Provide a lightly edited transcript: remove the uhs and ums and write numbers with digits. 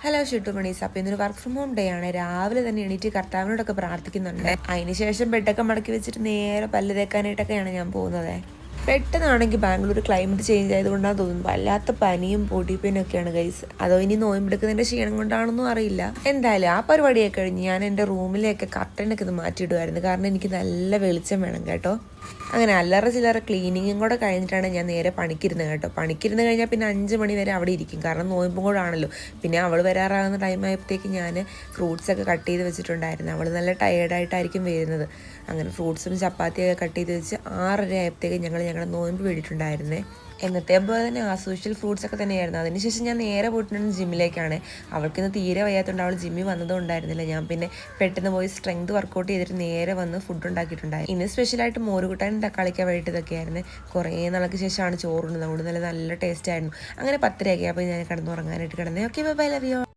Hello ഷിട്ടുമണീസ്. അപ്പോൾ ഇന്നൊരു work from home day ആണ്. രാവിലെ തന്നെ എണീറ്റ് കർത്താവിനോടൊക്കെ പ്രാർത്ഥിക്കുന്നുണ്ട്. അതിനുശേഷം ബെഡൊക്കെ മടക്കി വെച്ചിട്ട് നേരെ പല്ല് തേക്കാനായിട്ടൊക്കെയാണ് ഞാൻ പോകുന്നത്. പെട്ടെന്നാണെങ്കിൽ ബാംഗ്ലൂർ ക്ലൈമറ്റ് ചേഞ്ച് ആയതുകൊണ്ടാണ് തോന്നുന്നു വല്ലാത്ത പനിയും പൊടിപ്പനൊക്കെയാണ് ഗൈസ്. അതോ ഇനി നോയമ്പെടുക്കുന്നതിൻ്റെ ക്ഷീണം കൊണ്ടാണെന്നും അറിയില്ല. എന്തായാലും ആ പരിപാടിയൊക്കെ കഴിഞ്ഞ് ഞാൻ എൻ്റെ റൂമിലേക്ക് കർട്ടനൊക്കെ ഇത് മാറ്റിയിടുമായിരുന്നു. കാരണം എനിക്ക് നല്ല വെളിച്ചം വേണം കേട്ടോ. അങ്ങനെ അല്ലറ ചില്ലറ ക്ലീനിങ്ങും കൂടെ കഴിഞ്ഞിട്ടാണ് ഞാൻ നേരെ പണിക്കിരുന്നത് കേട്ടോ. പണിക്കിരുന്ന് കഴിഞ്ഞാൽ പിന്നെ 5 മണി വരെ അവിടെ ഇരിക്കും. കാരണം നോയമ്പും കൂടെ ആണല്ലോ. പിന്നെ അവൾ വരാറാകുന്ന ടൈം ആയപ്പോഴത്തേക്ക് ഞാൻ ഫ്രൂട്ട്സൊക്കെ കട്ട് ചെയ്ത് വെച്ചിട്ടുണ്ടായിരുന്നു. അവൾ നല്ല ടയേർഡായിട്ടായിരിക്കും വരുന്നത്. അങ്ങനെ ഫ്രൂട്ട്സും ചപ്പാത്തിയൊക്കെ കട്ട് ചെയ്ത് വെച്ച് 6:30 ആയപ്പോഴത്തേക്ക് ഞങ്ങളുടെ നോയമ്പ് വീടിട്ടുണ്ടായിരുന്നേ. എന്നത്തെ പോലെ തന്നെ ആസ്യൂഷ്വൽ ഫ്രൂട്ട്സൊക്കെ തന്നെയായിരുന്നു. അതിനുശേഷം ഞാൻ നേരെ പോയിട്ടുണ്ട് ജിമ്മിലേക്കാണ്. അവൾക്കിന്ന് തീരെ വയ്യാത്തതുകൊണ്ട് അവൾ ജിമ്മിൽ വന്നതും ഉണ്ടായിരുന്നില്ല. ഞാൻ പിന്നെ പെട്ടെന്ന് പോയി സ്ട്രെങ്ത് വർക്കൗട്ട് ചെയ്തിട്ട് നേരെ വന്ന് ഫുഡ് ഉണ്ടാക്കിയിട്ടുണ്ടായി. ഇന്ന് സ്പെഷ്യലായിട്ട് മോരുകൂട്ടാനും തക്കാളിക്ക വഴിയിട്ട് ഇതൊക്കെയായിരുന്നു. കുറേ നാൾക്ക് ശേഷമാണ് ചോറുണ്ട്. അതുകൊണ്ട് നല്ല ടേസ്റ്റ് ആയിരുന്നു. അങ്ങനെ 10:30 അപ്പോൾ ഞാൻ കിടന്നുറങ്ങാനായിട്ട് കിടന്നേ. Okay, bye, love U.